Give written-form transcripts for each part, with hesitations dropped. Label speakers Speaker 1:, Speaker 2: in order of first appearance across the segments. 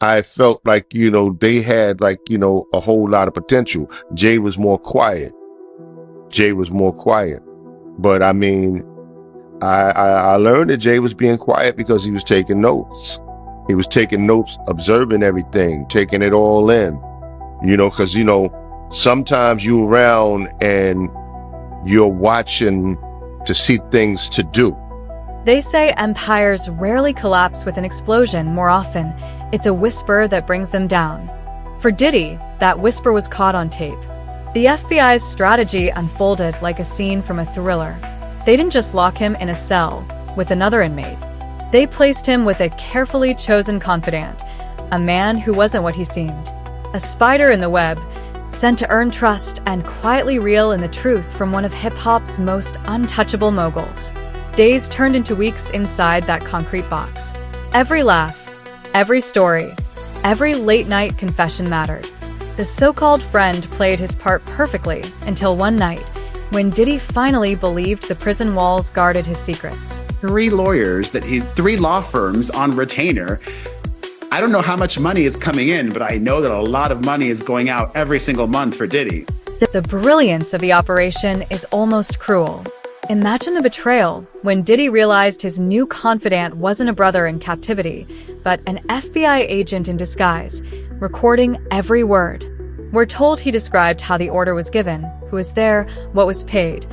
Speaker 1: I felt like, they had like, a whole lot of potential. Jay was more quiet. But I mean, I learned that Jay was being quiet because he was taking notes. He was taking notes, observing everything, taking it all in, because, sometimes you're around and you're watching to see things to do.
Speaker 2: They say empires rarely collapse with an explosion. More often, it's a whisper that brings them down. For Diddy, that whisper was caught on tape. The FBI's strategy unfolded like a scene from a thriller. They didn't just lock him in a cell with another inmate. They placed him with a carefully chosen confidant, a man who wasn't what he seemed. A spider in the web, sent to earn trust and quietly reel in the truth from one of hip-hop's most untouchable moguls. Days turned into weeks inside that concrete box. Every laugh, every story, every late-night confession mattered. The so-called friend played his part perfectly until one night, when Diddy finally believed the prison walls guarded his secrets.
Speaker 3: 3 law firms on retainer. I don't know how much money is coming in, but I know that a lot of money is going out every single month for Diddy.
Speaker 2: The brilliance of the operation is almost cruel. Imagine the betrayal when Diddy realized his new confidant wasn't a brother in captivity, but an FBI agent in disguise, recording every word. We're told he described how the order was given, who was there, what was paid.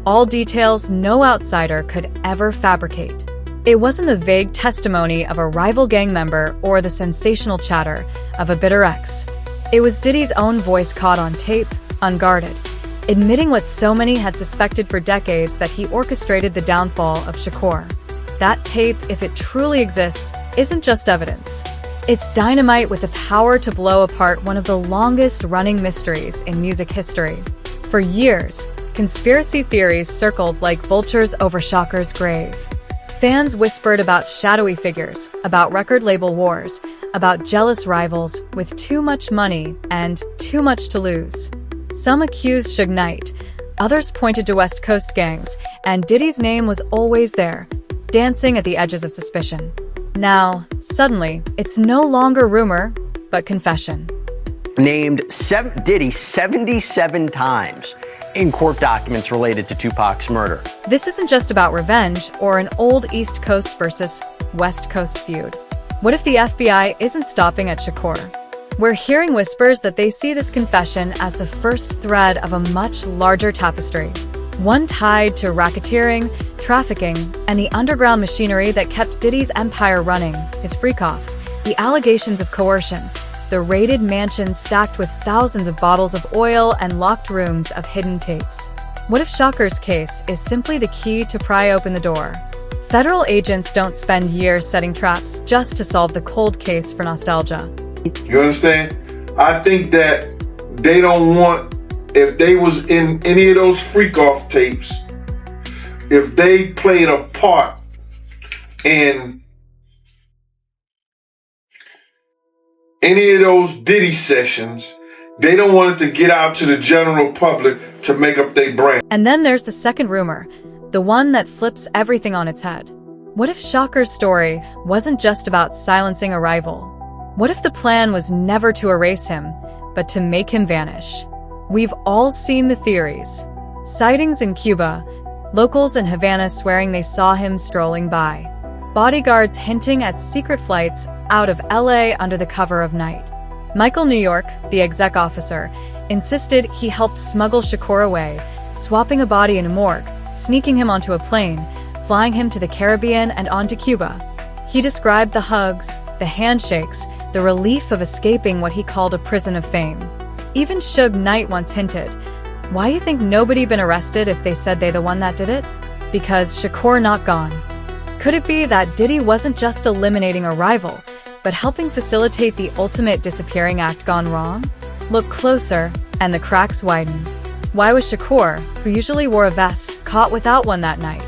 Speaker 2: All details no outsider could ever fabricate. It wasn't the vague testimony of a rival gang member or the sensational chatter of a bitter ex. It was Diddy's own voice caught on tape, unguarded, admitting what so many had suspected for decades, that he orchestrated the downfall of Shakur. That tape, if it truly exists, isn't just evidence. It's dynamite with the power to blow apart one of the longest-running mysteries in music history. For years, conspiracy theories circled like vultures over Shakur's grave. Fans whispered about shadowy figures, about record label wars, about jealous rivals with too much money and too much to lose. Some accused Suge Knight, others pointed to West Coast gangs, and Diddy's name was always there, dancing at the edges of suspicion. Now, suddenly, it's no longer rumor, but confession.
Speaker 4: Named Diddy 77 times in court documents related to Tupac's murder.
Speaker 2: This isn't just about revenge or an old East Coast versus West Coast feud. What if the FBI isn't stopping at Shakur? We're hearing whispers that they see this confession as the first thread of a much larger tapestry, one tied to racketeering, trafficking, and the underground machinery that kept Diddy's empire running, his freak-offs, the allegations of coercion, the raided mansions stacked with thousands of bottles of oil and locked rooms of hidden tapes. What if Shakur's case is simply the key to pry open the door? Federal agents don't spend years setting traps just to solve the cold case for nostalgia.
Speaker 5: You understand? I think that they don't want, if they was in any of those freak-off tapes, if they played a part in any of those Diddy sessions, they don't want it to get out to the general public to make up their brand.
Speaker 2: And then there's the second rumor, the one that flips everything on its head. What if Shakur's story wasn't just about silencing a rival? What if the plan was never to erase him, but to make him vanish? We've all seen the theories. Sightings in Cuba, locals in Havana swearing they saw him strolling by, bodyguards hinting at secret flights out of LA under the cover of night. Michael New York, the exec officer, insisted he helped smuggle Shakur away, swapping a body in a morgue, sneaking him onto a plane, flying him to the Caribbean and onto Cuba. He described the hugs, the handshakes, the relief of escaping what he called a prison of fame. Even Suge Knight once hinted, "Why you think nobody been arrested if they said they the one that did it? Because Shakur not gone." Could it be that Diddy wasn't just eliminating a rival, but helping facilitate the ultimate disappearing act gone wrong? Look closer, and the cracks widen. Why was Shakur, who usually wore a vest, caught without one that night?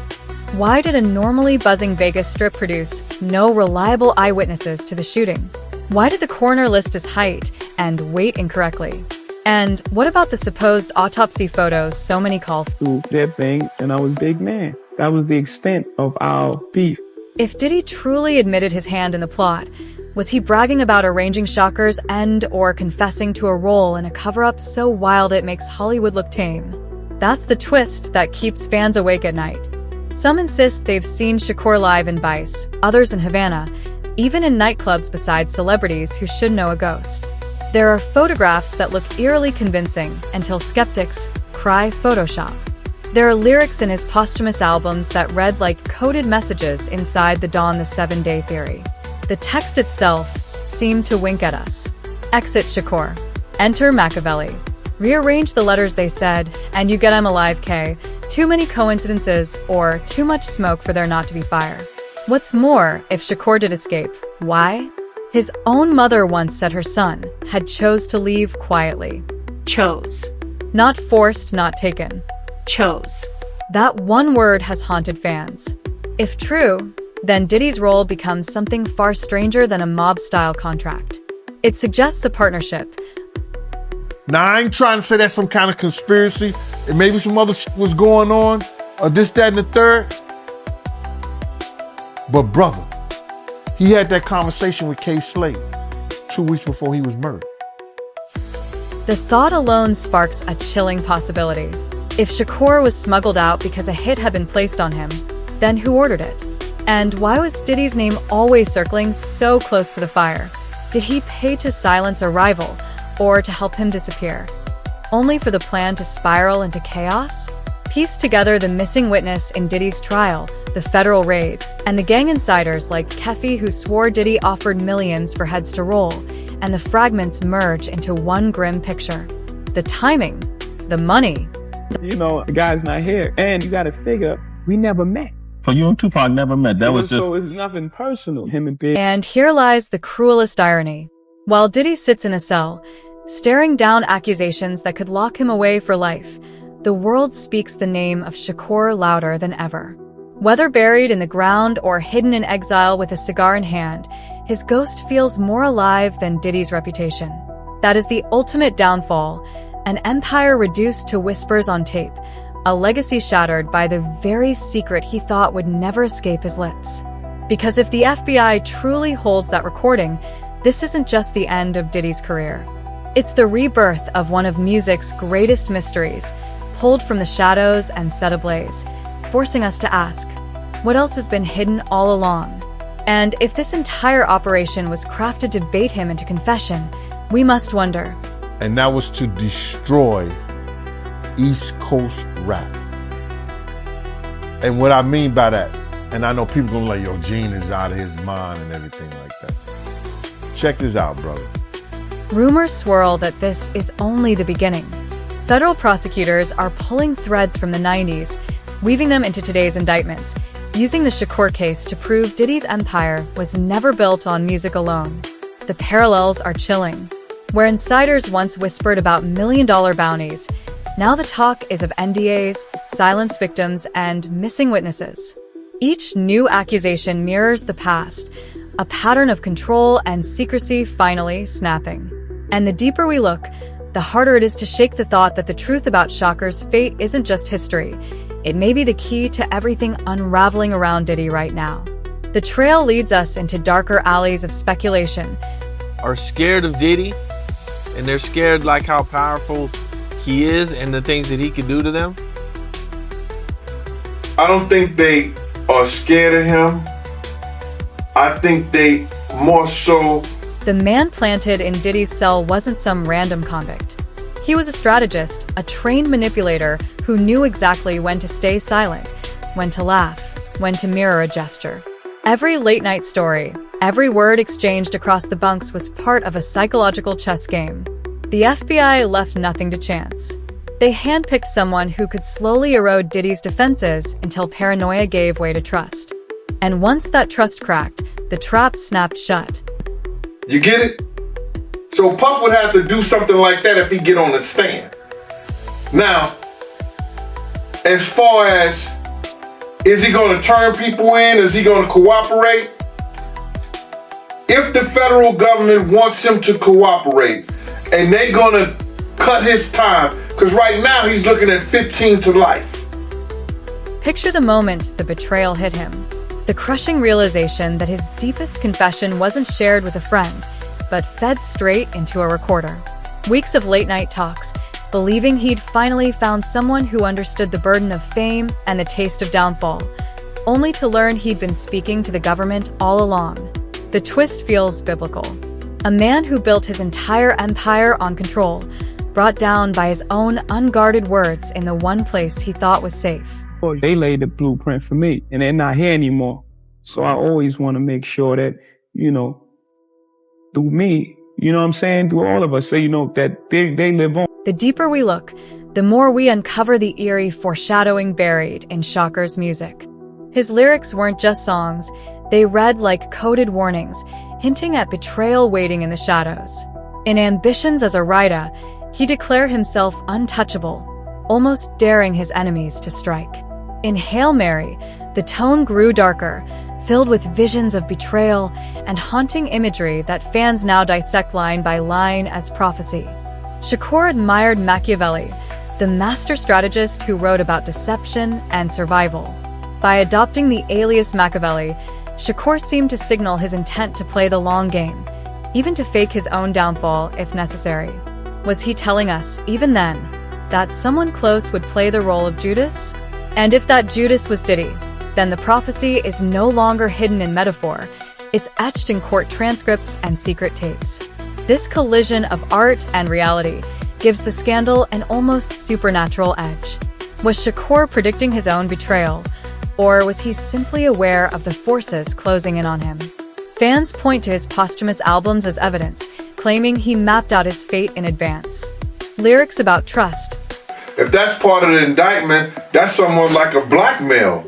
Speaker 2: Why did a normally buzzing Vegas strip produce no reliable eyewitnesses to the shooting? Why did the coroner list his height and weight incorrectly? And what about the supposed autopsy photos so many call
Speaker 6: that thing, and I was big man. That was the extent of our beef.
Speaker 2: If Diddy truly admitted his hand in the plot, Was he bragging about arranging Shakur's end or confessing to a role in a cover-up so wild it makes Hollywood look tame? That's the twist that keeps fans awake at night. Some insist they've seen Shakur live in Vice, others in Havana, even in nightclubs besides celebrities who should know a ghost. There are photographs that look eerily convincing until skeptics cry Photoshop. There are lyrics in his posthumous albums that read like coded messages inside the Dawn the 7-Day Theory. The text itself seemed to wink at us. Exit Shakur. Enter Machiavelli. Rearrange the letters they said, and you get I'm alive, K. Too many coincidences or too much smoke for there not to be fire. What's more, if Shakur did escape, why? His own mother once said her son had chose to leave quietly.
Speaker 7: Chose.
Speaker 2: Not forced, not taken.
Speaker 7: Chose.
Speaker 2: That one word has haunted fans. If true, then Diddy's role becomes something far stranger than a mob-style contract. It suggests a partnership.
Speaker 8: Now, I ain't trying to say that's some kind of conspiracy and maybe some other shit was going on or this, that, and the third. But brother, he had that conversation with K. Slade 2 weeks before he was murdered.
Speaker 2: The thought alone sparks a chilling possibility. If Shakur was smuggled out because a hit had been placed on him, then who ordered it? And why was Diddy's name always circling so close to the fire? Did he pay to silence a rival or to help him disappear? Only for the plan to spiral into chaos? Piece together the missing witness in Diddy's trial, the federal raids, and the gang insiders like Kefi who swore Diddy offered millions for heads to roll, and the fragments merge into one grim picture. The timing, the money.
Speaker 6: You know, the guy's not here. And you gotta figure, we never met.
Speaker 9: So you and Tupac never met. That was just...
Speaker 6: So it's nothing personal. Him and Big.
Speaker 2: And here lies the cruelest irony. While Diddy sits in a cell, staring down accusations that could lock him away for life, the world speaks the name of Shakur louder than ever. Whether buried in the ground or hidden in exile with a cigar in hand, his ghost feels more alive than Diddy's reputation. That is the ultimate downfall, an empire reduced to whispers on tape, a legacy shattered by the very secret he thought would never escape his lips. Because if the FBI truly holds that recording, this isn't just the end of Diddy's career. It's the rebirth of one of music's greatest mysteries, pulled from the shadows and set ablaze, forcing us to ask, what else has been hidden all along? And if this entire operation was crafted to bait him into confession, we must wonder.
Speaker 8: And that was to destroy East Coast rap. And what I mean by that, and I know people gonna like, yo, Gene is out of his mind and everything like that. Check this out, brother.
Speaker 2: Rumors swirl that this is only the beginning. Federal prosecutors are pulling threads from the 90s, weaving them into today's indictments, using the Shakur case to prove Diddy's empire was never built on music alone. The parallels are chilling. Where insiders once whispered about million-dollar bounties, now the talk is of NDAs, silenced victims, and missing witnesses. Each new accusation mirrors the past, a pattern of control and secrecy finally snapping. And the deeper we look, the harder it is to shake the thought that the truth about Shakur's fate isn't just history. It may be the key to everything unraveling around Diddy right now. The trail leads us into darker alleys of speculation.
Speaker 10: Are scared of Diddy, and they're scared like how powerful he is and the things that he could do to them?
Speaker 5: I don't think they are scared of him. I think they more so...
Speaker 2: The man planted in Diddy's cell wasn't some random convict. He was a strategist, a trained manipulator who knew exactly when to stay silent, when to laugh, when to mirror a gesture. Every late-night story, every word exchanged across the bunks was part of a psychological chess game. The FBI left nothing to chance. They handpicked someone who could slowly erode Diddy's defenses until paranoia gave way to trust. And once that trust cracked, the trap snapped shut.
Speaker 5: You get it? So Puff would have to do something like that if he get on the stand. Now, as far as, is he going to turn people in? Is he going to cooperate? If the federal government wants him to cooperate and they're going to cut his time, because right now he's looking at 15 to life.
Speaker 2: Picture the moment the betrayal hit him. The crushing realization that his deepest confession wasn't shared with a friend, but fed straight into a recorder. Weeks of late-night talks, believing he'd finally found someone who understood the burden of fame and the taste of downfall, only to learn he'd been speaking to the government all along. The twist feels biblical. A man who built his entire empire on control, brought down by his own unguarded words in the one place he thought was safe.
Speaker 6: They laid the blueprint for me, and they're not here anymore. So I always want to make sure that, through me, what I'm saying, through all of us, so, that they live on.
Speaker 2: The deeper we look, the more we uncover the eerie foreshadowing buried in Shakur's music. His lyrics weren't just songs, they read like coded warnings, hinting at betrayal waiting in the shadows. In Ambitions as a Writer, he declared himself untouchable, almost daring his enemies to strike. In Hail Mary, the tone grew darker, filled with visions of betrayal and haunting imagery that fans now dissect line by line as prophecy. Shakur admired Machiavelli, the master strategist who wrote about deception and survival. By adopting the alias Machiavelli, Shakur seemed to signal his intent to play the long game, even to fake his own downfall if necessary. Was he telling us, even then, that someone close would play the role of Judas? And if that Judas was Diddy, then the prophecy is no longer hidden in metaphor, it's etched in court transcripts and secret tapes. This collision of art and reality gives the scandal an almost supernatural edge. Was Shakur predicting his own betrayal, or was he simply aware of the forces closing in on him? Fans point to his posthumous albums as evidence, claiming he mapped out his fate in advance. Lyrics about trust.
Speaker 5: If that's part of the indictment, that's somewhat like a blackmail.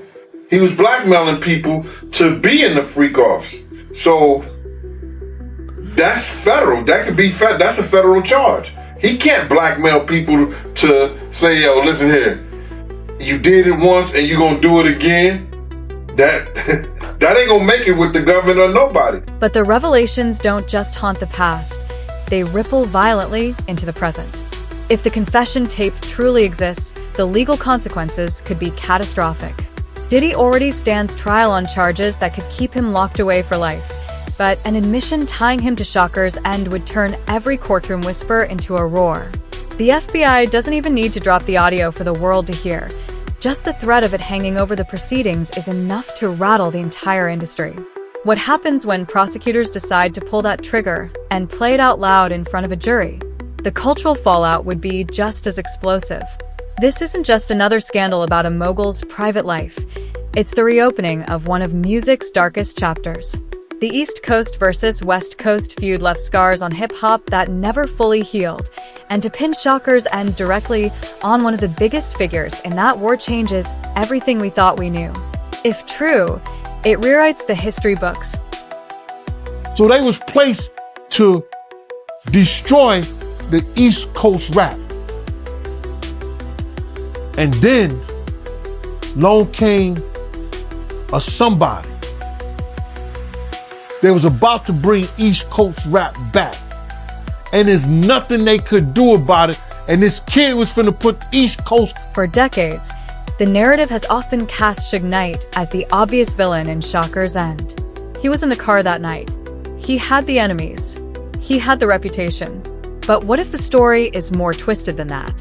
Speaker 5: He was blackmailing people to be in the freak-offs. So that's federal. That could be that's a federal charge. He can't blackmail people to say, yo, listen here, you did it once and you're gonna do it again. That ain't gonna make it with the government or nobody.
Speaker 2: But the revelations don't just haunt the past, they ripple violently into the present. If the confession tape truly exists, the legal consequences could be catastrophic. Diddy already stands trial on charges that could keep him locked away for life, but an admission tying him to Shakur's end would turn every courtroom whisper into a roar. The FBI doesn't even need to drop the audio for the world to hear. Just the threat of it hanging over the proceedings is enough to rattle the entire industry. What happens when prosecutors decide to pull that trigger and play it out loud in front of a jury? The cultural fallout would be just as explosive. This isn't just another scandal about a mogul's private life. It's the reopening of one of music's darkest chapters. The East Coast versus West Coast feud left scars on hip-hop that never fully healed, and to pin Shakur's end directly on one of the biggest figures in that war changes everything we thought we knew. If true, it rewrites the history books.
Speaker 8: So they was placed to destroy the East Coast rap. And then, long came a somebody. They was about to bring East Coast rap back. And there's nothing they could do about it. And this kid was finna put East Coast.
Speaker 2: For decades, the narrative has often cast Suge Knight as the obvious villain in Shakur's end. He was in the car that night. He had the enemies. He had the reputation. But what if the story is more twisted than that?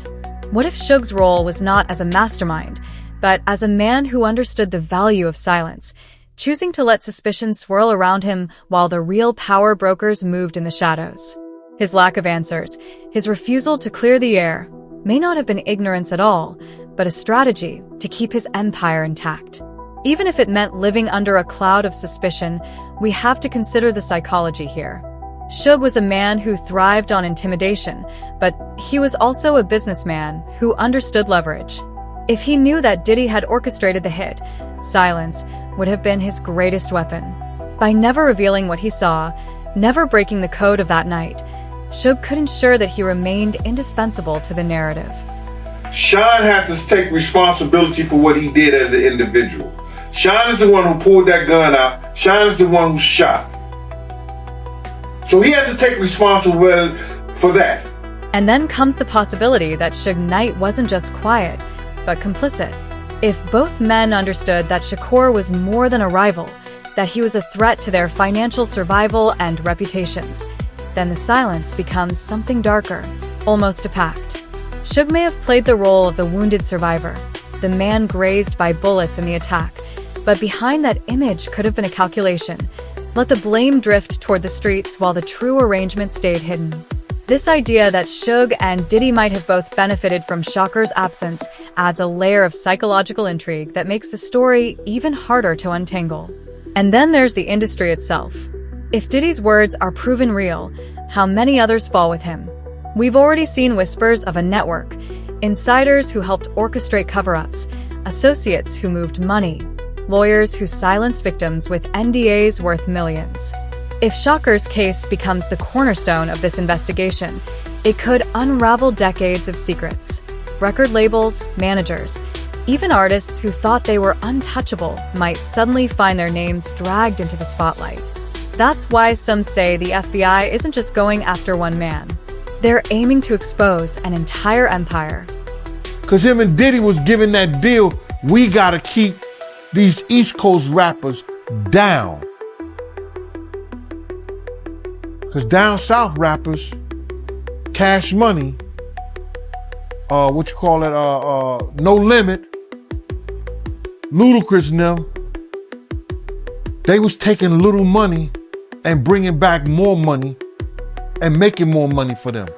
Speaker 2: What if Suge's role was not as a mastermind, but as a man who understood the value of silence, choosing to let suspicion swirl around him while the real power brokers moved in the shadows? His lack of answers, his refusal to clear the air, may not have been ignorance at all, but a strategy to keep his empire intact. Even if it meant living under a cloud of suspicion, we have to consider the psychology here. Suge was a man who thrived on intimidation, but he was also a businessman who understood leverage. If he knew that Diddy had orchestrated the hit, silence would have been his greatest weapon. By never revealing what he saw, never breaking the code of that night, Suge could ensure that he remained indispensable to the narrative.
Speaker 5: Sean had to take responsibility for what he did as an individual. Sean is the one who pulled that gun out. Sean is the one who shot. So he has to take responsibility for that.
Speaker 2: And then comes the possibility that Suge Knight wasn't just quiet, but complicit. If both men understood that Shakur was more than a rival, that he was a threat to their financial survival and reputations, then the silence becomes something darker, almost a pact. Suge may have played the role of the wounded survivor, the man grazed by bullets in the attack, but behind that image could have been a calculation. Let the blame drift toward the streets while the true arrangement stayed hidden. This idea that Suge and Diddy might have both benefited from Shakur's absence adds a layer of psychological intrigue that makes the story even harder to untangle. And then there's the industry itself. If Diddy's words are proven real, how many others fall with him? We've already seen whispers of a network, insiders who helped orchestrate cover-ups, associates who moved money, lawyers who silenced victims with NDAs worth millions. If Shakur's case becomes the cornerstone of this investigation, it could unravel decades of secrets. Record labels, managers, even artists who thought they were untouchable might suddenly find their names dragged into the spotlight. That's why some say the FBI isn't just going after one man. They're aiming to expose an entire empire.
Speaker 8: Cause him and Diddy was given that deal, we gotta keep these East Coast rappers down. Cause down south rappers, Cash Money, No Limit, Ludacris and them, they was taking little money and bringing back more money and making more money for them.